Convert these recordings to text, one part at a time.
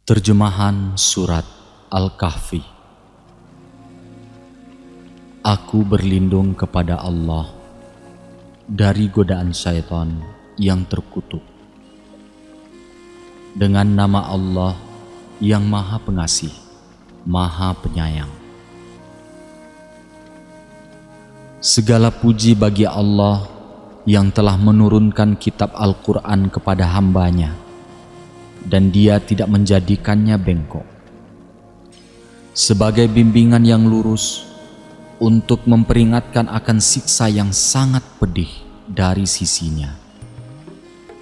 Terjemahan Surat Al-Kahfi. Aku berlindung kepada Allah dari godaan syaitan yang terkutuk. Dengan nama Allah yang Maha Pengasih, Maha Penyayang. Segala puji bagi Allah yang telah menurunkan kitab Al-Quran kepada hambanya, dan Dia tidak menjadikannya bengkok, sebagai bimbingan yang lurus untuk memperingatkan akan siksa yang sangat pedih dari sisinya,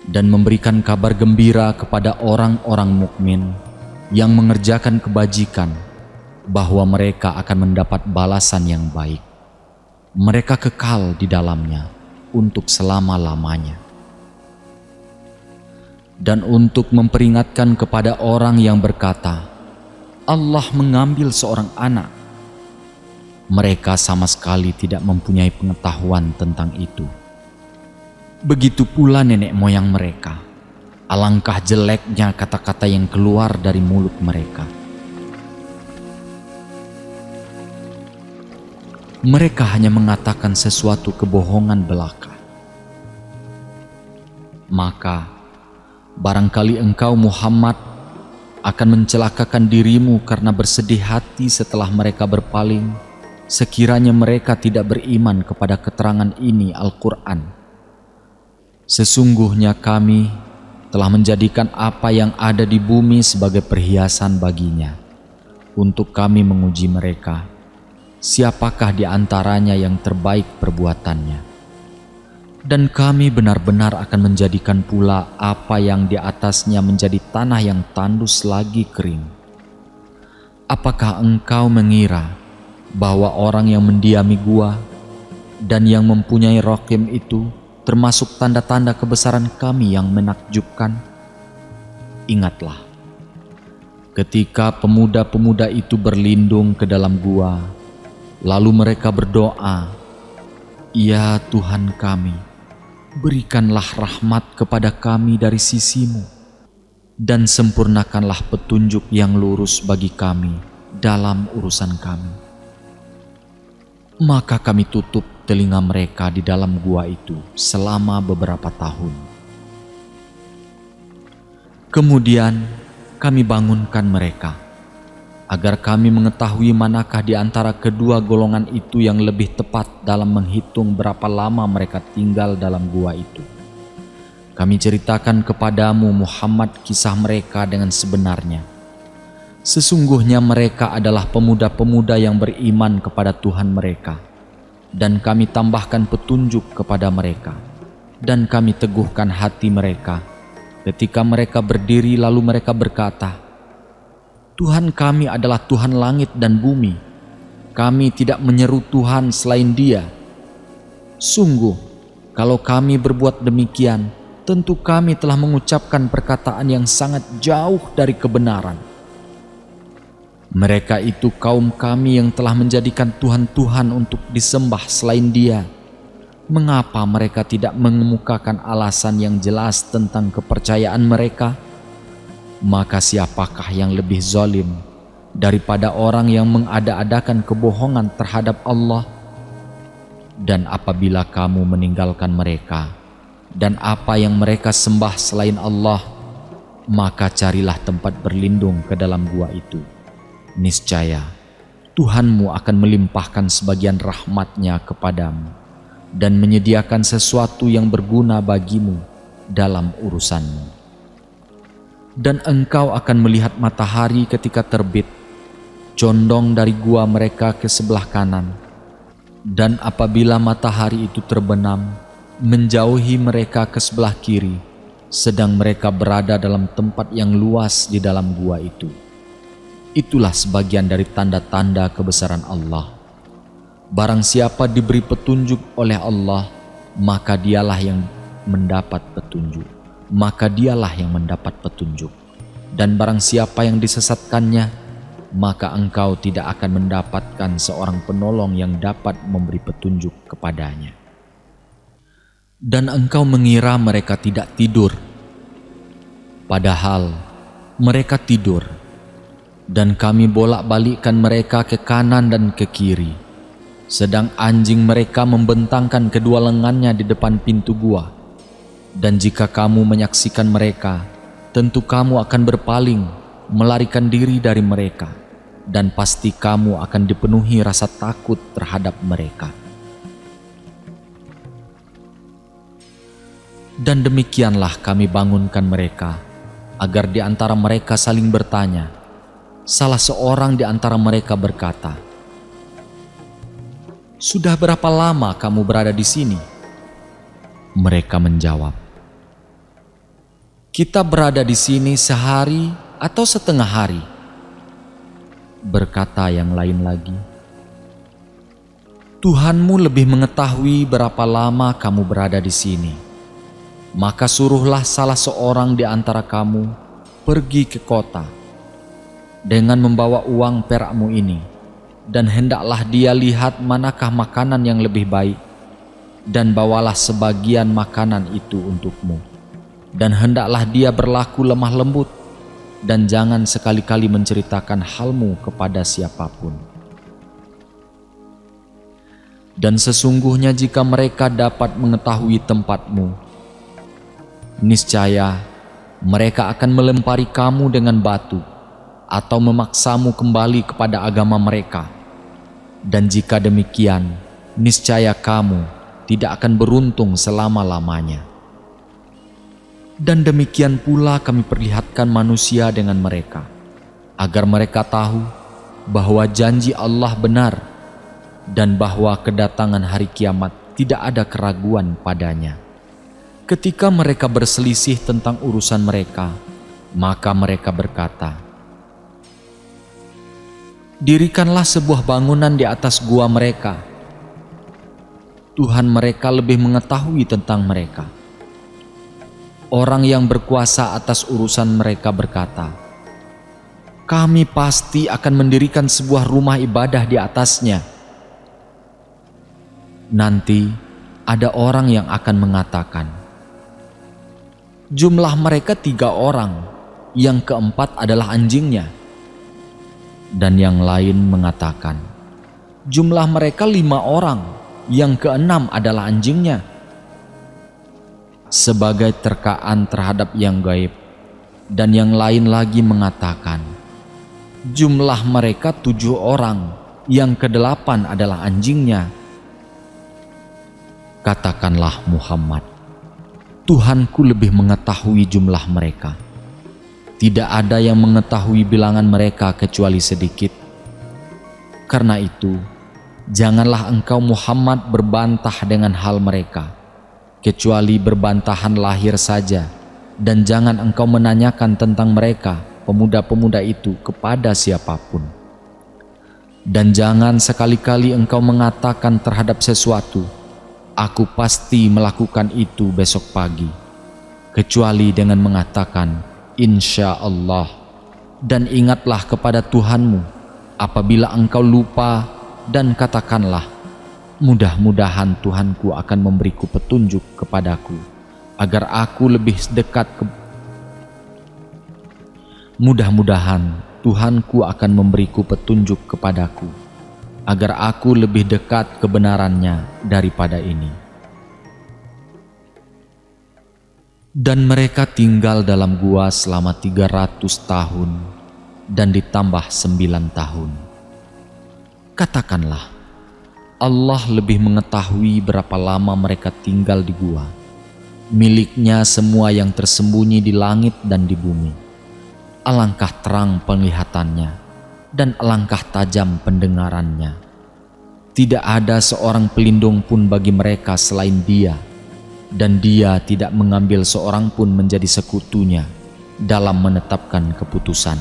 dan memberikan kabar gembira kepada orang-orang mukmin yang mengerjakan kebajikan bahwa mereka akan mendapat balasan yang baik. Mereka kekal di dalamnya untuk selama-lamanya. Dan untuk memperingatkan kepada orang yang berkata, Allah mengambil seorang anak. Mereka sama sekali tidak mempunyai pengetahuan tentang itu. Begitu pula nenek moyang mereka. Alangkah jeleknya kata-kata yang keluar dari mulut mereka. Mereka hanya mengatakan sesuatu kebohongan belaka. Maka barangkali engkau Muhammad akan mencelakakan dirimu karena bersedih hati setelah mereka berpaling, sekiranya mereka tidak beriman kepada keterangan ini Al-Quran. Sesungguhnya kami telah menjadikan apa yang ada di bumi sebagai perhiasan baginya, untuk kami menguji mereka, siapakah di antaranya yang terbaik perbuatannya. Dan kami benar-benar akan menjadikan pula apa yang di atasnya menjadi tanah yang tandus lagi kering. Apakah engkau mengira bahwa orang yang mendiami gua dan yang mempunyai rokim itu termasuk tanda-tanda kebesaran kami yang menakjubkan? Ingatlah, ketika pemuda-pemuda itu berlindung ke dalam gua, lalu mereka berdoa, Ya Tuhan kami, berikanlah rahmat kepada kami dari sisimu, dan sempurnakanlah petunjuk yang lurus bagi kami dalam urusan kami. Maka kami tutup telinga mereka di dalam gua itu selama beberapa tahun. Kemudian kami bangunkan mereka, agar kami mengetahui manakah di antara kedua golongan itu yang lebih tepat dalam menghitung berapa lama mereka tinggal dalam gua itu. Kami ceritakan kepadamu Muhammad kisah mereka dengan sebenarnya. Sesungguhnya mereka adalah pemuda-pemuda yang beriman kepada Tuhan mereka, dan kami tambahkan petunjuk kepada mereka, dan kami teguhkan hati mereka ketika mereka berdiri lalu mereka berkata, Tuhan kami adalah Tuhan langit dan bumi. Kami tidak menyeru Tuhan selain Dia. Sungguh, kalau kami berbuat demikian, tentu kami telah mengucapkan perkataan yang sangat jauh dari kebenaran. Mereka itu kaum kami yang telah menjadikan Tuhan-Tuhan untuk disembah selain Dia. Mengapa mereka tidak mengemukakan alasan yang jelas tentang kepercayaan mereka? Maka siapakah yang lebih zalim daripada orang yang mengada-adakan kebohongan terhadap Allah? Dan apabila kamu meninggalkan mereka dan apa yang mereka sembah selain Allah, maka carilah tempat berlindung ke dalam gua itu. Niscaya Tuhanmu akan melimpahkan sebagian rahmatnya kepadamu dan menyediakan sesuatu yang berguna bagimu dalam urusanmu. Dan engkau akan melihat matahari ketika terbit, condong dari gua mereka ke sebelah kanan. Dan apabila matahari itu terbenam, menjauhi mereka ke sebelah kiri, sedang mereka berada dalam tempat yang luas di dalam gua itu. Itulah sebagian dari tanda-tanda kebesaran Allah. Barang siapa diberi petunjuk oleh Allah, maka dialah yang mendapat petunjuk. Dan barang siapa yang disesatkannya, maka engkau tidak akan mendapatkan seorang penolong yang dapat memberi petunjuk kepadanya. Dan engkau mengira mereka tidak tidur, padahal Mereka tidur, dan kami bolak-balikkan mereka ke kanan dan ke kiri, sedang anjing mereka membentangkan kedua lengannya di depan pintu gua. Dan jika kamu menyaksikan mereka, tentu kamu akan berpaling, melarikan diri dari mereka, dan pasti kamu akan dipenuhi rasa takut terhadap mereka. Dan demikianlah kami bangunkan mereka, agar di antara mereka saling bertanya. Salah seorang di antara mereka berkata, "Sudah berapa lama kamu berada di sini?" Mereka menjawab, "Kita berada di sini sehari atau setengah hari." Berkata yang lain lagi, "Tuhanmu lebih mengetahui berapa lama kamu berada di sini. Maka suruhlah salah seorang di antara kamu pergi ke kota dengan membawa uang perakmu ini, dan hendaklah dia lihat manakah makanan yang lebih baik, dan bawalah sebagian makanan itu untukmu. Dan hendaklah dia berlaku lemah lembut, dan jangan sekali-kali menceritakan halmu kepada siapapun. Dan sesungguhnya jika mereka dapat mengetahui tempatmu, niscaya mereka akan melempari kamu dengan batu atau memaksamu kembali kepada agama mereka. Dan jika demikian, niscaya kamu tidak akan beruntung selama-lamanya. Dan demikian pula kami perlihatkan manusia dengan mereka, agar mereka tahu bahwa janji Allah benar dan bahwa kedatangan hari kiamat tidak ada keraguan padanya. Ketika mereka berselisih tentang urusan mereka, maka mereka berkata, "Dirikanlah sebuah bangunan di atas gua mereka. Tuhan mereka lebih mengetahui tentang mereka." Orang yang berkuasa atas urusan mereka berkata, "Kami pasti akan mendirikan sebuah rumah ibadah di atasnya." Nanti ada orang yang akan mengatakan, "Jumlah mereka 3 orang, yang keempat adalah anjingnya." Dan yang lain mengatakan, "Jumlah mereka 5 orang, yang keenam adalah anjingnya." Sebagai terkaan terhadap yang gaib. Dan yang lain lagi mengatakan, "Jumlah mereka 7 orang, yang ke-8 adalah anjingnya." Katakanlah Muhammad, Tuhanku lebih mengetahui jumlah mereka. Tidak ada yang mengetahui bilangan mereka kecuali sedikit. Karena itu, janganlah engkau Muhammad berbantah dengan hal mereka, kecuali berbantahan lahir saja, dan jangan engkau menanyakan tentang mereka, pemuda-pemuda itu, kepada siapapun. Dan jangan sekali-kali engkau mengatakan terhadap sesuatu, "Aku pasti melakukan itu besok pagi," kecuali dengan mengatakan, "Insya Allah." Dan ingatlah kepada Tuhanmu apabila engkau lupa, dan katakanlah, "Mudah-mudahan Tuhanku akan memberiku petunjuk kepadaku, agar aku lebih dekat Mudah-mudahan Tuhanku akan memberiku petunjuk kepadaku, agar aku lebih dekat kebenarannya daripada ini." Dan mereka tinggal dalam gua selama 300 tahun dan ditambah 9 tahun. Katakanlah, Allah lebih mengetahui berapa lama mereka tinggal di gua. Miliknya semua yang tersembunyi di langit dan di bumi. Alangkah terang penglihatannya dan alangkah tajam pendengarannya. Tidak ada seorang pelindung pun bagi mereka selain Dia, dan Dia tidak mengambil seorang pun menjadi sekutunya dalam menetapkan keputusan.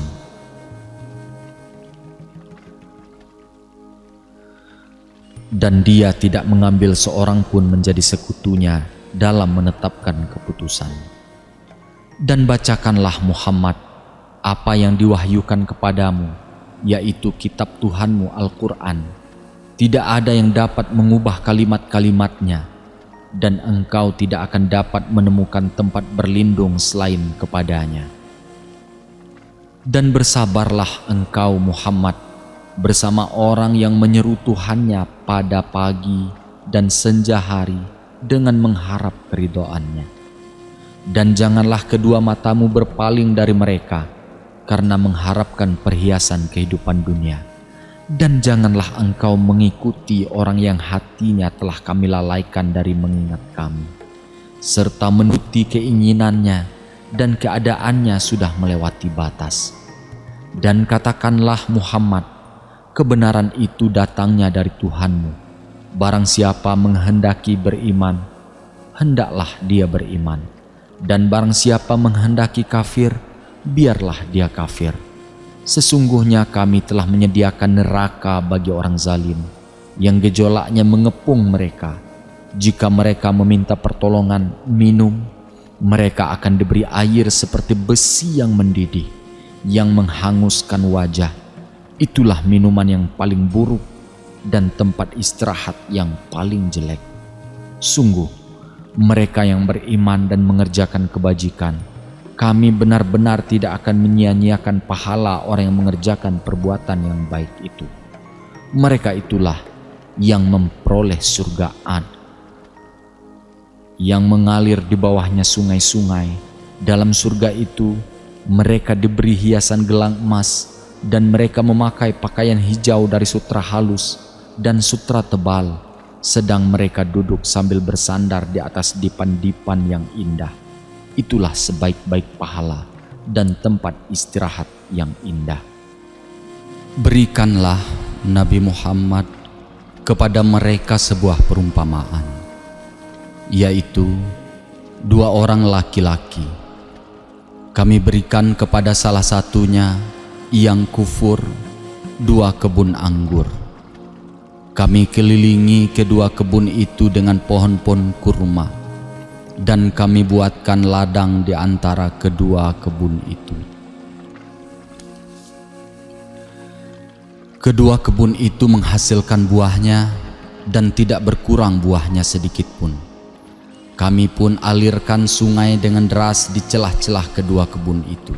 Dan Dia tidak mengambil seorang pun menjadi sekutunya dalam menetapkan keputusan. Dan bacakanlah Muhammad apa yang diwahyukan kepadamu, yaitu kitab Tuhanmu Al-Quran. Tidak ada yang dapat mengubah kalimat-kalimatnya, dan engkau tidak akan dapat menemukan tempat berlindung selain kepadanya. Dan bersabarlah engkau Muhammad bersama orang yang menyeru Tuhannya pada pagi dan senja hari dengan mengharap keridhoannya. Dan janganlah kedua matamu berpaling dari mereka karena mengharapkan perhiasan kehidupan dunia. Dan janganlah engkau mengikuti orang yang hatinya telah kami lalaikan dari mengingat kami, serta menuruti keinginannya dan keadaannya sudah melewati batas. Dan katakanlah Muhammad, kebenaran itu datangnya dari Tuhanmu. Barang siapa menghendaki beriman, hendaklah dia beriman. Dan barang siapa menghendaki kafir, biarlah dia kafir. Sesungguhnya kami telah menyediakan neraka bagi orang zalim, yang gejolaknya mengepung mereka. Jika mereka meminta pertolongan minum, mereka akan diberi air seperti besi yang mendidih, yang menghanguskan wajah. Itulah minuman yang paling buruk dan tempat istirahat yang paling jelek. Sungguh, mereka yang beriman dan mengerjakan kebajikan, kami benar-benar tidak akan menyia-nyiakan pahala orang yang mengerjakan perbuatan yang baik itu. Mereka itulah yang memperoleh surga Ad, yang mengalir di bawahnya sungai-sungai. Dalam surga itu mereka diberi hiasan gelang emas, dan mereka memakai pakaian hijau dari sutra halus dan sutra tebal, sedang mereka duduk sambil bersandar di atas dipan-dipan yang indah. Itulah sebaik-baik pahala dan tempat istirahat yang indah. Berikanlah Nabi Muhammad kepada mereka sebuah perumpamaan, yaitu dua orang laki-laki. Kami berikan kepada salah satunya yang kufur 2 kebun anggur. Kami kelilingi kedua kebun itu dengan pohon-pohon kurma, dan kami buatkan ladang di antara kedua kebun itu. Kedua kebun itu menghasilkan buahnya dan tidak berkurang buahnya sedikit pun. Kami pun alirkan sungai dengan deras di celah-celah kedua kebun itu.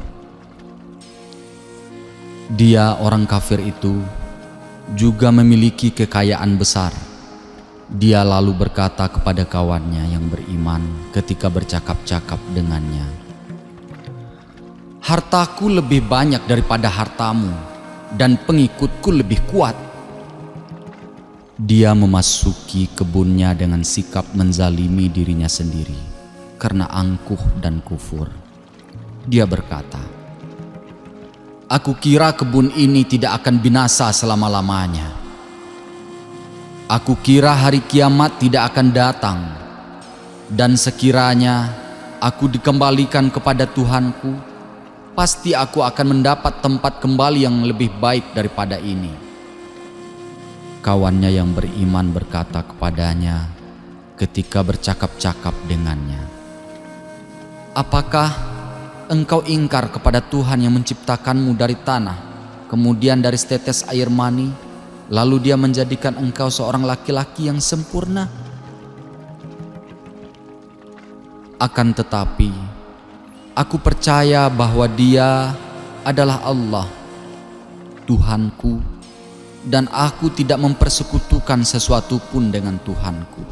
Dia, orang kafir itu, juga memiliki kekayaan besar. Dia lalu berkata kepada kawannya yang beriman ketika bercakap-cakap dengannya, "Hartaku lebih banyak daripada hartamu, dan pengikutku lebih kuat." Dia memasuki kebunnya dengan sikap menzalimi dirinya sendiri karena angkuh dan kufur. Dia berkata, "Aku kira kebun ini tidak akan binasa selama-lamanya. Aku kira hari kiamat tidak akan datang. Dan sekiranya aku dikembalikan kepada Tuhanku, pasti aku akan mendapat tempat kembali yang lebih baik daripada ini." Kawannya yang beriman berkata kepadanya ketika bercakap-cakap dengannya, "Apakah engkau ingkar kepada Tuhan yang menciptakanmu dari tanah, kemudian dari setetes air mani, lalu Dia menjadikan engkau seorang laki-laki yang sempurna? Akan tetapi, aku percaya bahwa Dia adalah Allah, Tuhanku, dan aku tidak mempersekutukan sesuatu pun dengan Tuhanku.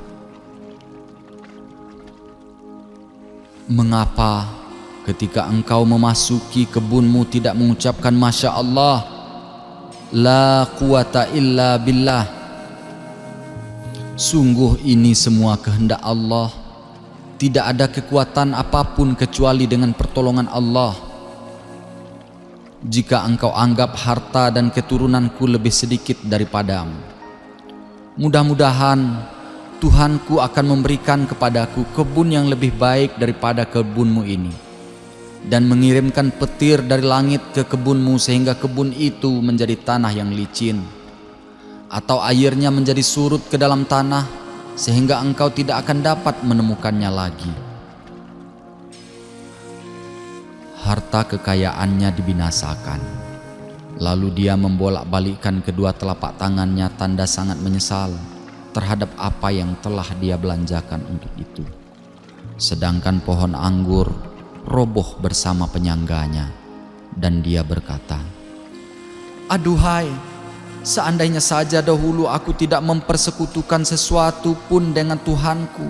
Mengapa ketika engkau memasuki kebunmu tidak mengucapkan Masya Allah, la quwata illa billah? Sungguh ini semua kehendak Allah. Tidak ada kekuatan apapun kecuali dengan pertolongan Allah. Jika engkau anggap harta dan keturunanku lebih sedikit daripadamu, mudah-mudahan Tuhanku akan memberikan kepadaku kebun yang lebih baik daripada kebunmu ini, dan mengirimkan petir dari langit ke kebunmu sehingga kebun itu menjadi tanah yang licin, atau airnya menjadi surut ke dalam tanah sehingga engkau tidak akan dapat menemukannya lagi. Harta kekayaannya dibinasakan. Lalu dia membolak-balikkan kedua telapak tangannya tanda sangat menyesal terhadap apa yang telah dia belanjakan untuk itu. Sedangkan pohon anggur roboh bersama penyangganya, dan dia berkata, "Aduhai, seandainya saja dahulu aku tidak mempersekutukan sesuatu pun dengan Tuhanku."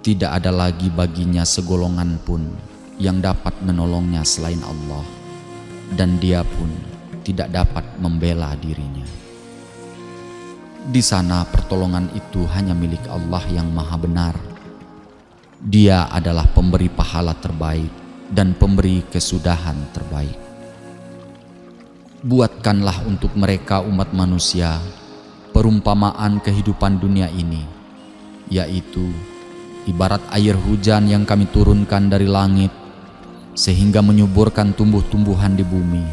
Tidak ada lagi baginya segolongan pun yang dapat menolongnya selain Allah, dan dia pun tidak dapat membela dirinya. Di sana pertolongan itu hanya milik Allah yang Maha Benar. Dia adalah pemberi pahala terbaik dan pemberi kesudahan terbaik. Buatkanlah untuk mereka umat manusia perumpamaan kehidupan dunia ini, yaitu ibarat air hujan yang kami turunkan dari langit sehingga menyuburkan tumbuh-tumbuhan di bumi.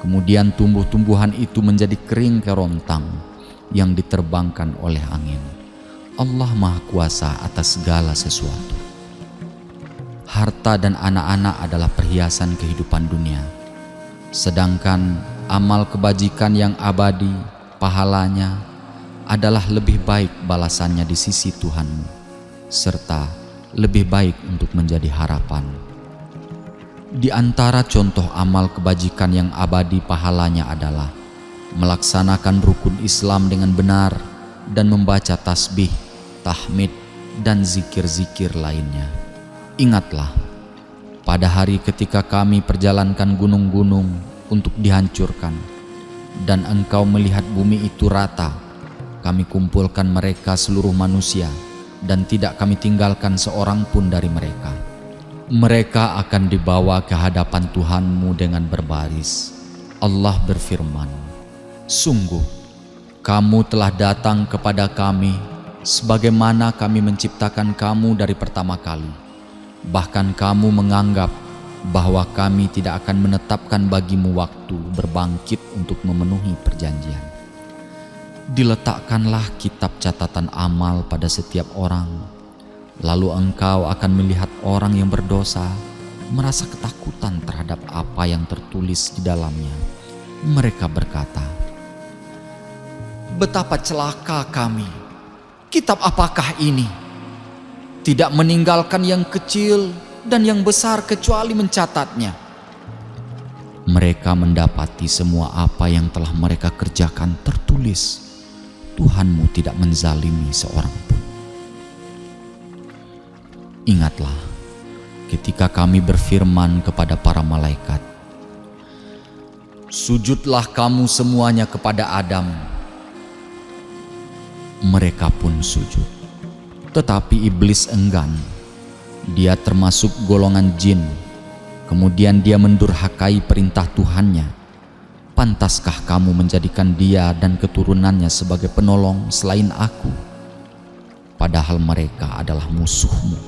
Kemudian tumbuh-tumbuhan itu menjadi kering kerontang yang diterbangkan oleh angin. Allah Maha Kuasa atas segala sesuatu. Harta dan anak-anak adalah perhiasan kehidupan dunia, sedangkan amal kebajikan yang abadi, pahalanya adalah lebih baik balasannya di sisi Tuhanmu, serta lebih baik untuk menjadi harapan. Di antara contoh amal kebajikan yang abadi pahalanya adalah melaksanakan rukun Islam dengan benar dan membaca tasbih, tahmid, dan zikir-zikir lainnya. Ingatlah, pada hari ketika kami perjalankan gunung-gunung untuk dihancurkan, dan engkau melihat bumi itu rata, kami kumpulkan mereka seluruh manusia, dan tidak kami tinggalkan seorang pun dari mereka. Mereka akan dibawa ke hadapan Tuhanmu dengan berbaris. Allah berfirman, "Sungguh, kamu telah datang kepada kami sebagaimana kami menciptakan kamu dari pertama kali. Bahkan kamu menganggap bahwa kami tidak akan menetapkan bagimu waktu berbangkit untuk memenuhi perjanjian. Diletakkanlah kitab catatan amal pada setiap orang, lalu engkau akan melihat orang yang berdosa merasa ketakutan terhadap apa yang tertulis di dalamnya. Mereka berkata, 'Betapa celaka kami! Kitab apakah ini? Tidak meninggalkan yang kecil dan yang besar kecuali mencatatnya.' Mereka mendapati semua apa yang telah mereka kerjakan tertulis. Tuhanmu tidak menzalimi seorang pun. Ingatlah ketika kami berfirman kepada para malaikat, 'Sujudlah kamu semuanya kepada Adam.' Mereka pun sujud. Tetapi iblis enggan. Dia termasuk golongan jin. Kemudian dia mendurhakai perintah Tuhannya. Pantaskah kamu menjadikan dia dan keturunannya sebagai penolong selain aku? Padahal mereka adalah musuhmu.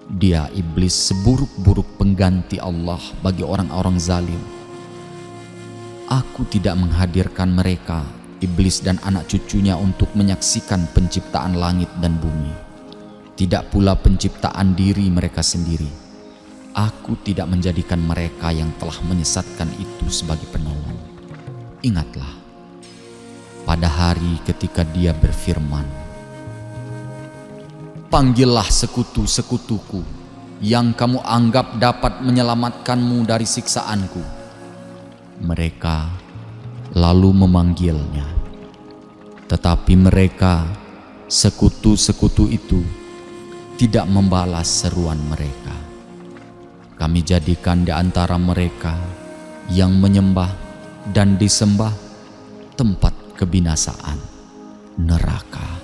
Dia iblis seburuk-buruk pengganti Allah bagi orang-orang zalim. Aku tidak menghadirkan mereka, iblis dan anak cucunya, untuk menyaksikan penciptaan langit dan bumi. Tidak pula penciptaan diri mereka sendiri. Aku tidak menjadikan mereka yang telah menyesatkan itu sebagai penolong. Ingatlah, pada hari ketika dia berfirman, 'Panggillah sekutu-sekutuku yang kamu anggap dapat menyelamatkanmu dari siksaanku.' Mereka lalu memanggilnya. Tetapi mereka, sekutu-sekutu itu, tidak membalas seruan mereka. Kami jadikan di antara mereka yang menyembah dan disembah tempat kebinasaan, neraka.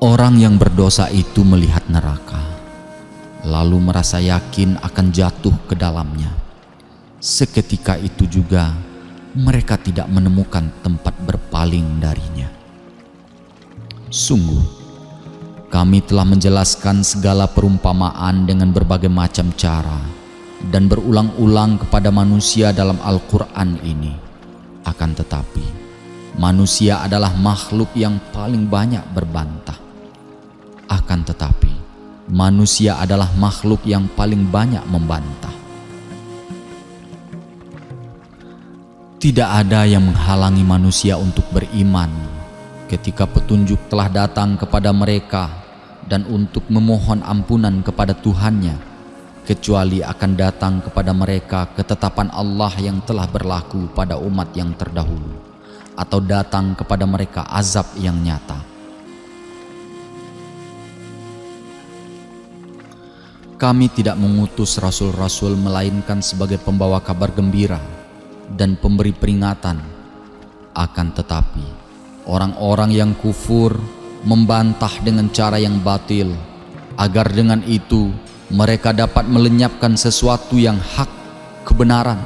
Orang yang berdosa itu melihat neraka, lalu merasa yakin akan jatuh ke dalamnya. Seketika itu juga mereka tidak menemukan tempat berpaling darinya. Sungguh, kami telah menjelaskan segala perumpamaan dengan berbagai macam cara dan berulang-ulang kepada manusia dalam Al-Quran ini. Akan tetapi, manusia adalah makhluk yang paling banyak berbantah. Akan tetapi, manusia adalah makhluk yang paling banyak membantah. Tidak ada yang menghalangi manusia untuk beriman Ketika petunjuk telah datang kepada mereka dan untuk memohon ampunan kepada Tuhannya, kecuali akan datang kepada mereka ketetapan Allah yang telah berlaku pada umat yang terdahulu, atau datang kepada mereka azab yang nyata. Kami tidak mengutus rasul-rasul melainkan sebagai pembawa kabar gembira dan pemberi peringatan. Akan tetapi, orang-orang yang kufur membantah dengan cara yang batil, agar dengan itu mereka dapat melenyapkan sesuatu yang hak, kebenaran.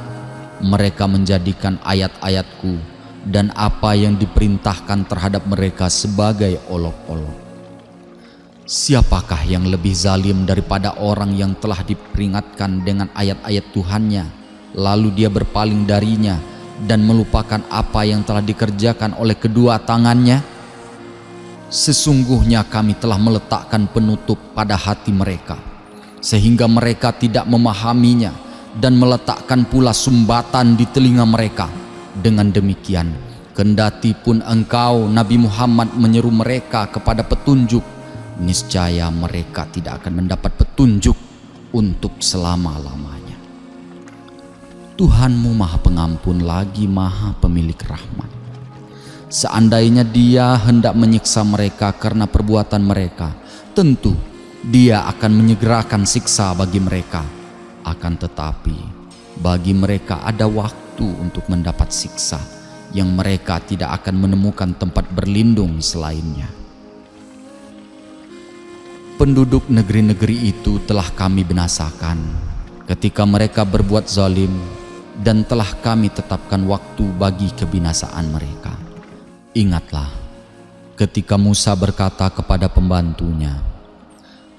Mereka menjadikan ayat-ayatku dan apa yang diperintahkan terhadap mereka sebagai olok-olok. Siapakah yang lebih zalim daripada orang yang telah diperingatkan dengan ayat-ayat Tuhannya, lalu dia berpaling darinya dan melupakan apa yang telah dikerjakan oleh kedua tangannya? Sesungguhnya kami telah meletakkan penutup pada hati mereka, sehingga mereka tidak memahaminya, dan meletakkan pula sumbatan di telinga mereka. Dengan demikian, kendati pun engkau Nabi Muhammad menyeru mereka kepada petunjuk, niscaya mereka tidak akan mendapat petunjuk untuk selama-lamanya. Tuhanmu Maha Pengampun lagi Maha Pemilik Rahmat. Seandainya Dia hendak menyiksa mereka karena perbuatan mereka, tentu Dia akan menyegerakan siksa bagi mereka. Akan tetapi, bagi mereka ada waktu untuk mendapat siksa yang mereka tidak akan menemukan tempat berlindung selainnya. Penduduk negeri-negeri itu telah kami binasakan ketika mereka berbuat zalim, dan telah kami tetapkan waktu bagi kebinasaan mereka. Ingatlah ketika Musa berkata kepada pembantunya,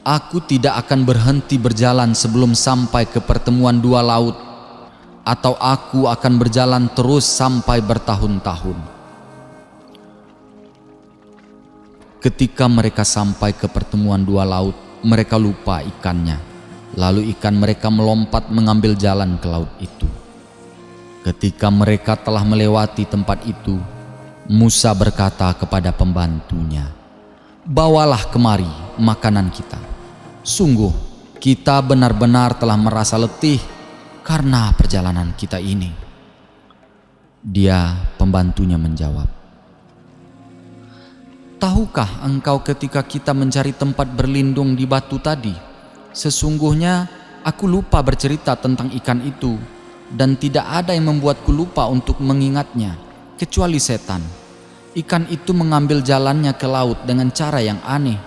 "Aku tidak akan berhenti berjalan sebelum sampai ke pertemuan dua laut, atau aku akan berjalan terus sampai bertahun-tahun." Ketika mereka sampai ke pertemuan dua laut, mereka lupa ikannya. Lalu ikan mereka melompat mengambil jalan ke laut itu. Ketika mereka telah melewati tempat itu, Musa berkata kepada pembantunya, "Bawalah kemari makanan kita. Sungguh, kita benar-benar telah merasa letih karena perjalanan kita ini." Pembantunya menjawab, "Tahukah engkau ketika kita mencari tempat berlindung di batu tadi, sesungguhnya aku lupa bercerita tentang ikan itu, dan tidak ada yang membuatku lupa untuk mengingatnya, kecuali setan. Ikan itu mengambil jalannya ke laut dengan cara yang aneh."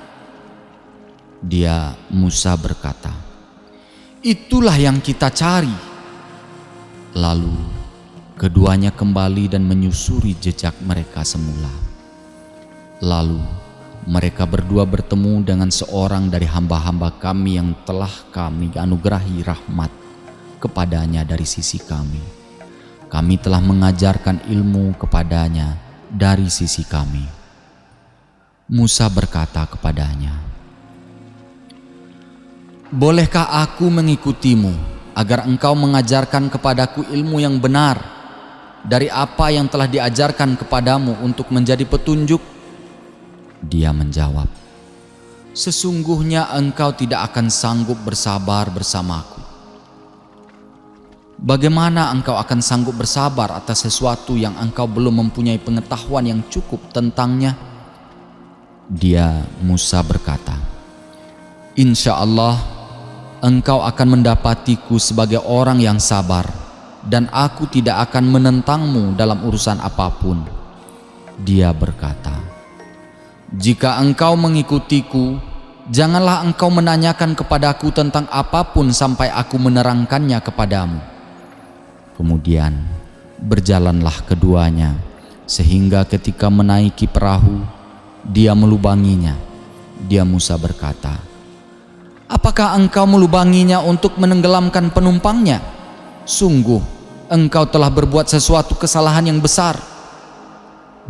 Musa berkata, "Itulah yang kita cari." Lalu keduanya kembali dan menyusuri jejak mereka semula. Lalu mereka berdua bertemu dengan seorang dari hamba-hamba kami yang telah kami anugerahi rahmat kepadanya dari sisi kami. Kami telah mengajarkan ilmu kepadanya dari sisi kami. Musa berkata kepadanya, "Bolehkah aku mengikutimu agar engkau mengajarkan kepadaku ilmu yang benar dari apa yang telah diajarkan kepadamu untuk menjadi petunjuk?" Dia menjawab, "Sesungguhnya engkau tidak akan sanggup bersabar bersamaku." "Bagaimana engkau akan sanggup bersabar atas sesuatu yang engkau belum mempunyai pengetahuan yang cukup tentangnya?" Musa berkata, "Insya Allah engkau akan mendapatiku sebagai orang yang sabar, dan aku tidak akan menentangmu dalam urusan apapun." Dia berkata, "Jika engkau mengikutiku, janganlah engkau menanyakan kepadaku tentang apapun sampai aku menerangkannya kepadamu." Kemudian berjalanlah keduanya, sehingga ketika menaiki perahu, dia melubanginya. Musa berkata, "Apakah engkau melubanginya untuk menenggelamkan penumpangnya? Sungguh, engkau telah berbuat sesuatu kesalahan yang besar."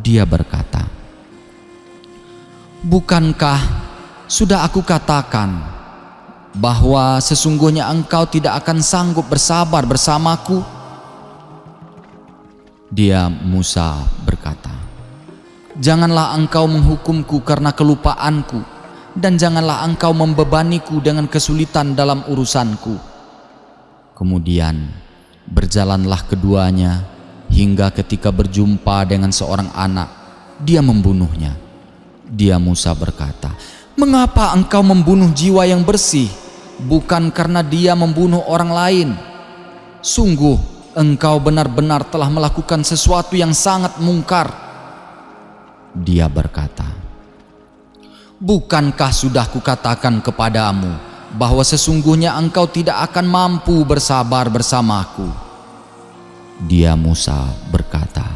Dia berkata, "Bukankah sudah aku katakan bahwa sesungguhnya engkau tidak akan sanggup bersabar bersamaku?" Musa berkata, Janganlah engkau menghukumku karena kelupaanku, dan janganlah engkau membebaniku dengan kesulitan dalam urusanku. Kemudian berjalanlah keduanya hingga ketika berjumpa dengan seorang anak, dia membunuhnya. Dia Musa berkata, "Mengapa engkau membunuh jiwa yang bersih, bukan karena dia membunuh orang lain? Sungguh engkau benar-benar telah melakukan sesuatu yang sangat mungkar." Dia berkata, "Bukankah sudah kukatakan kepadamu bahwa sesungguhnya engkau tidak akan mampu bersabar bersamaku?" Dia Musa berkata,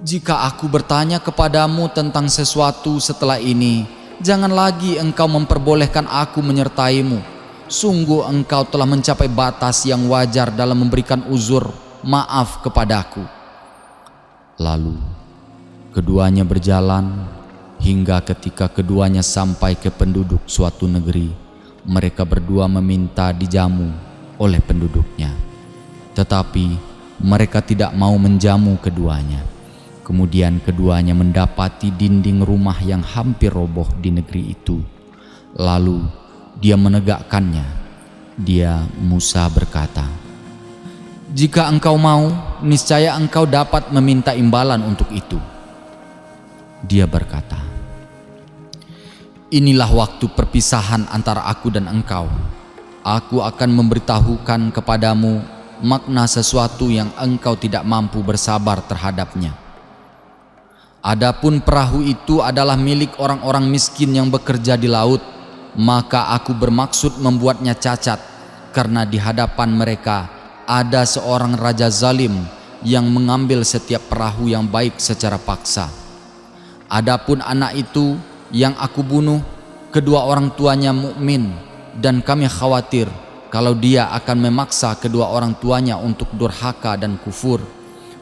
"Jika aku bertanya kepadamu tentang sesuatu setelah ini, jangan lagi engkau memperbolehkan aku menyertaimu. Sungguh engkau telah mencapai batas yang wajar dalam memberikan uzur maaf kepadaku." Lalu keduanya berjalan hingga ketika keduanya sampai ke penduduk suatu negeri, mereka berdua meminta dijamu oleh penduduknya. Tetapi mereka tidak mau menjamu keduanya. Kemudian keduanya mendapati dinding rumah yang hampir roboh di negeri itu. Lalu dia menegakkannya. Dia Musa berkata, "Jika engkau mau, niscaya engkau dapat meminta imbalan untuk itu." Dia berkata, "Inilah waktu perpisahan antara aku dan engkau. Aku akan memberitahukan kepadamu makna sesuatu yang engkau tidak mampu bersabar terhadapnya. Adapun perahu itu adalah milik orang-orang miskin yang bekerja di laut, maka aku bermaksud membuatnya cacat, karena di hadapan mereka ada seorang raja zalim yang mengambil setiap perahu yang baik secara paksa. Adapun anak itu yang aku bunuh, kedua orang tuanya mukmin, dan kami khawatir kalau dia akan memaksa kedua orang tuanya untuk durhaka dan kufur,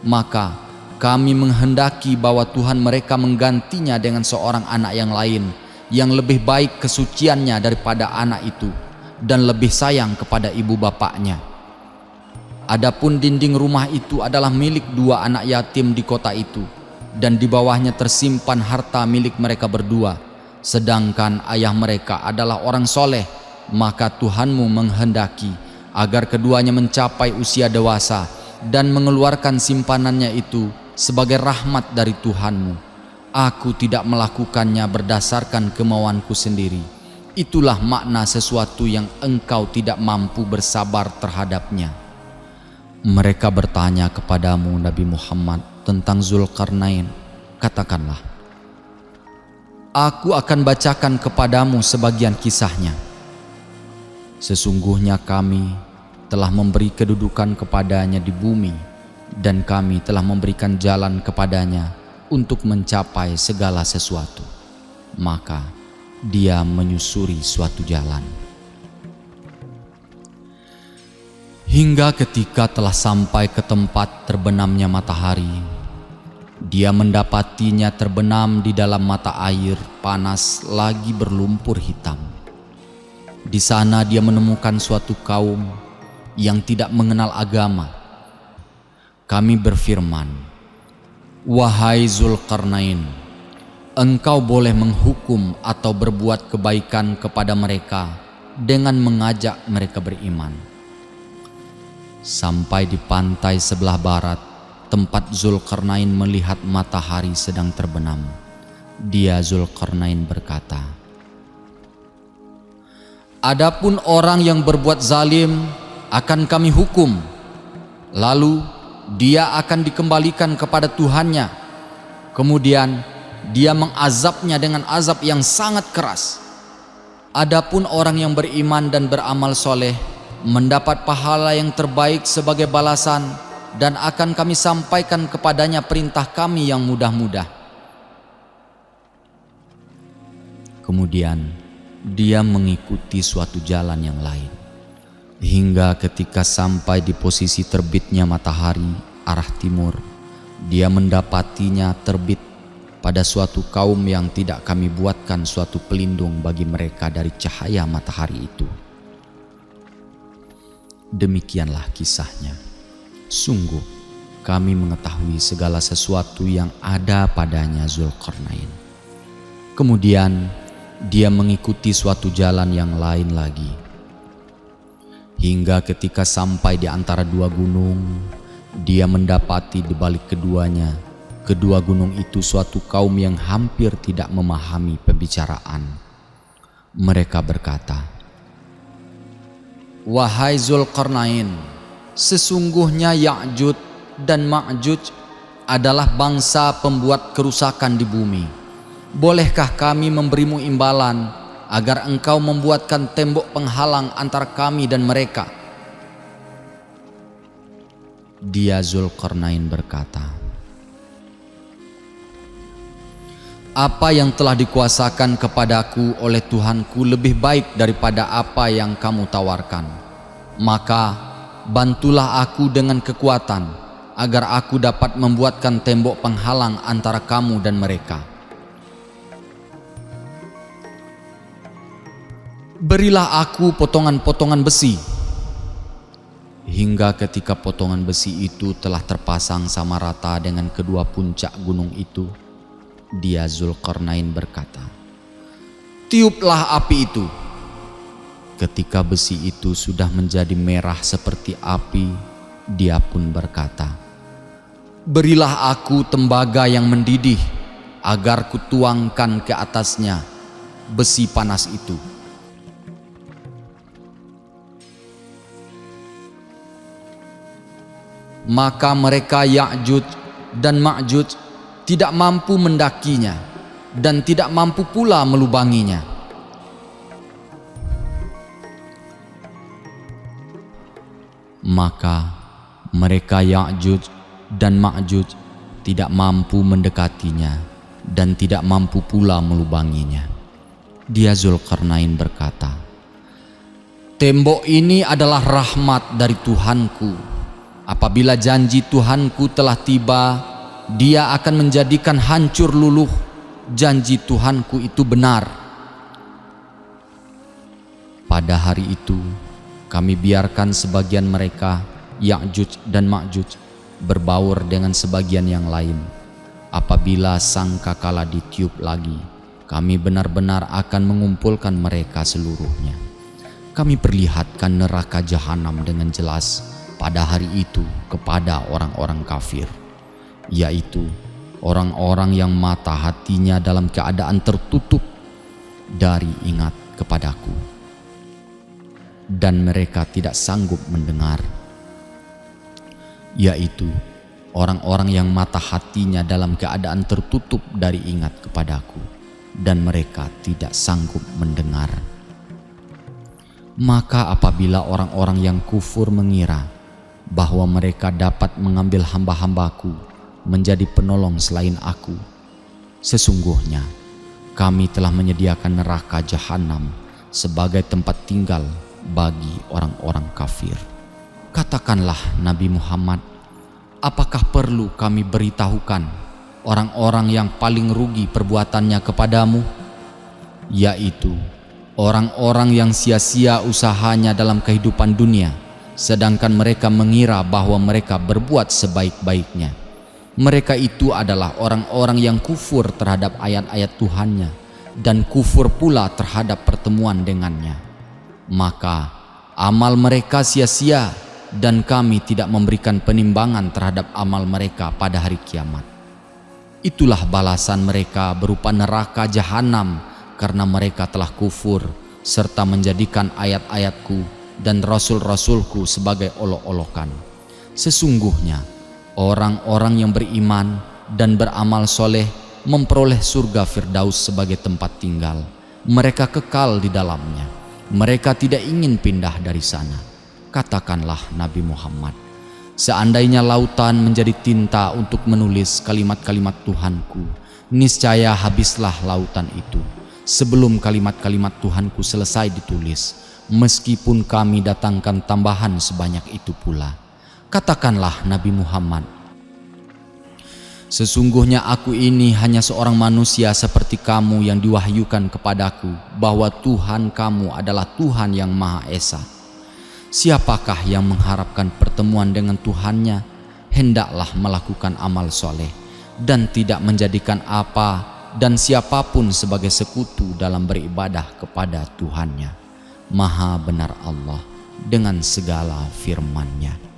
maka kami menghendaki bahwa Tuhan mereka menggantinya dengan seorang anak yang lain yang lebih baik kesuciannya daripada anak itu dan lebih sayang kepada ibu bapaknya. Adapun dinding rumah itu adalah milik dua anak yatim di kota itu, dan di bawahnya tersimpan harta milik mereka berdua, sedangkan ayah mereka adalah orang soleh, maka Tuhanmu menghendaki agar keduanya mencapai usia dewasa dan mengeluarkan simpanannya itu sebagai rahmat dari Tuhanmu. Aku tidak melakukannya berdasarkan kemauanku sendiri. Itulah makna sesuatu yang engkau tidak mampu bersabar terhadapnya." Mereka bertanya kepadamu Nabi Muhammad tentang Zulkarnain. Katakanlah, "Aku akan bacakan kepadamu sebagian kisahnya. Sesungguhnya kami telah memberi kedudukan kepadanya di bumi, dan kami telah memberikan jalan kepadanya untuk mencapai segala sesuatu. Maka dia menyusuri suatu jalan. Hingga ketika telah sampai ke tempat terbenamnya matahari, dia mendapatinya terbenam di dalam mata air panas lagi berlumpur hitam. Di sana dia menemukan suatu kaum yang tidak mengenal agama. Kami berfirman, "Wahai Zulkarnain, engkau boleh menghukum atau berbuat kebaikan kepada mereka dengan mengajak mereka beriman." Sampai di pantai sebelah barat, tempat Zulkarnain melihat matahari sedang terbenam, dia Zulkarnain berkata, "Adapun orang yang berbuat zalim akan kami hukum, lalu dia akan dikembalikan kepada Tuhannya. Kemudian dia mengazabnya dengan azab yang sangat keras. Adapun orang yang beriman dan beramal soleh mendapat pahala yang terbaik sebagai balasan, dan akan kami sampaikan kepadanya perintah kami yang mudah-mudah." Kemudian dia mengikuti suatu jalan yang lain, hingga ketika sampai di posisi terbitnya matahari arah timur, dia mendapatinya terbit pada suatu kaum yang tidak kami buatkan suatu pelindung bagi mereka dari cahaya matahari itu. Demikianlah kisahnya. Sungguh kami mengetahui segala sesuatu yang ada padanya Zulkarnain. Kemudian dia mengikuti suatu jalan yang lain lagi, hingga ketika sampai di antara dua gunung, dia mendapati di balik kedua gunung itu suatu kaum yang hampir tidak memahami pembicaraan. Mereka berkata, "Wahai Zulkarnain, sesungguhnya Ya'juj dan Ma'juj adalah bangsa pembuat kerusakan di bumi. Bolehkah kami memberimu imbalan agar engkau membuatkan tembok penghalang antara kami dan mereka?" Dia Zulkarnain berkata, "Apa yang telah dikuasakan kepadaku oleh Tuhanku lebih baik daripada apa yang kamu tawarkan. Maka bantulah aku dengan kekuatan agar aku dapat membuatkan tembok penghalang antara kamu dan mereka. Berilah aku potongan-potongan besi." Hingga ketika potongan besi itu telah terpasang sama rata dengan kedua puncak gunung itu, dia Zulkarnain berkata, "Tiuplah api itu." Ketika besi itu sudah menjadi merah seperti api, dia pun berkata, "Berilah aku tembaga yang mendidih agar kutuangkan ke atasnya besi panas itu." Maka mereka Ya'juj dan Ma'juj tidak mampu mendakinya dan tidak mampu pula melubanginya. Maka mereka Ya'juj dan Ma'juj tidak mampu mendekatinya dan tidak mampu pula melubanginya. Dia Zulkarnain berkata, "Tembok ini adalah rahmat dari Tuhanku. Apabila janji Tuhanku telah tiba, Dia akan menjadikan hancur luluh janji Tuhanku itu benar." Pada hari itu kami biarkan sebagian mereka Ya'juj dan Ma'juj berbaur dengan sebagian yang lain. Apabila sangkakala ditiup lagi, kami benar-benar akan mengumpulkan mereka seluruhnya. Kami perlihatkan neraka jahanam dengan jelas pada hari itu kepada orang-orang kafir, yaitu orang-orang yang mata hatinya dalam keadaan tertutup dari ingat kepadaku, dan mereka tidak sanggup mendengar, yaitu orang-orang yang mata hatinya dalam keadaan tertutup dari ingat kepadaku, dan mereka tidak sanggup mendengar. Maka apabila orang-orang yang kufur mengira bahwa mereka dapat mengambil hamba-hambaku menjadi penolong selain aku, sesungguhnya kami telah menyediakan neraka jahanam sebagai tempat tinggal bagi orang-orang kafir. Katakanlah Nabi Muhammad, apakah perlu kami beritahukan orang-orang yang paling rugi perbuatannya kepadamu, yaitu orang-orang yang sia-sia usahanya dalam kehidupan dunia, sedangkan mereka mengira bahwa mereka berbuat sebaik-baiknya. Mereka itu adalah orang-orang yang kufur terhadap ayat-ayat Tuhannya dan kufur pula terhadap pertemuan dengannya. Maka amal mereka sia-sia dan kami tidak memberikan penimbangan terhadap amal mereka pada hari kiamat. Itulah balasan mereka berupa neraka jahanam karena mereka telah kufur serta menjadikan ayat-ayatku dan rasul-rasulku sebagai olok-olokan. Sesungguhnya orang-orang yang beriman dan beramal soleh memperoleh surga Firdaus sebagai tempat tinggal. Mereka kekal di dalamnya. Mereka tidak ingin pindah dari sana. Katakanlah Nabi Muhammad, seandainya lautan menjadi tinta untuk menulis kalimat-kalimat Tuhanku, niscaya habislah lautan itu sebelum kalimat-kalimat Tuhanku selesai ditulis, meskipun kami datangkan tambahan sebanyak itu pula. Katakanlah Nabi Muhammad, sesungguhnya aku ini hanya seorang manusia seperti kamu yang diwahyukan kepadaku bahwa Tuhan kamu adalah Tuhan yang Maha Esa. Siapakah yang mengharapkan pertemuan dengan Tuhannya hendaklah melakukan amal soleh dan tidak menjadikan apa dan siapapun sebagai sekutu dalam beribadah kepada Tuhannya. Maha benar Allah dengan segala firman-Nya.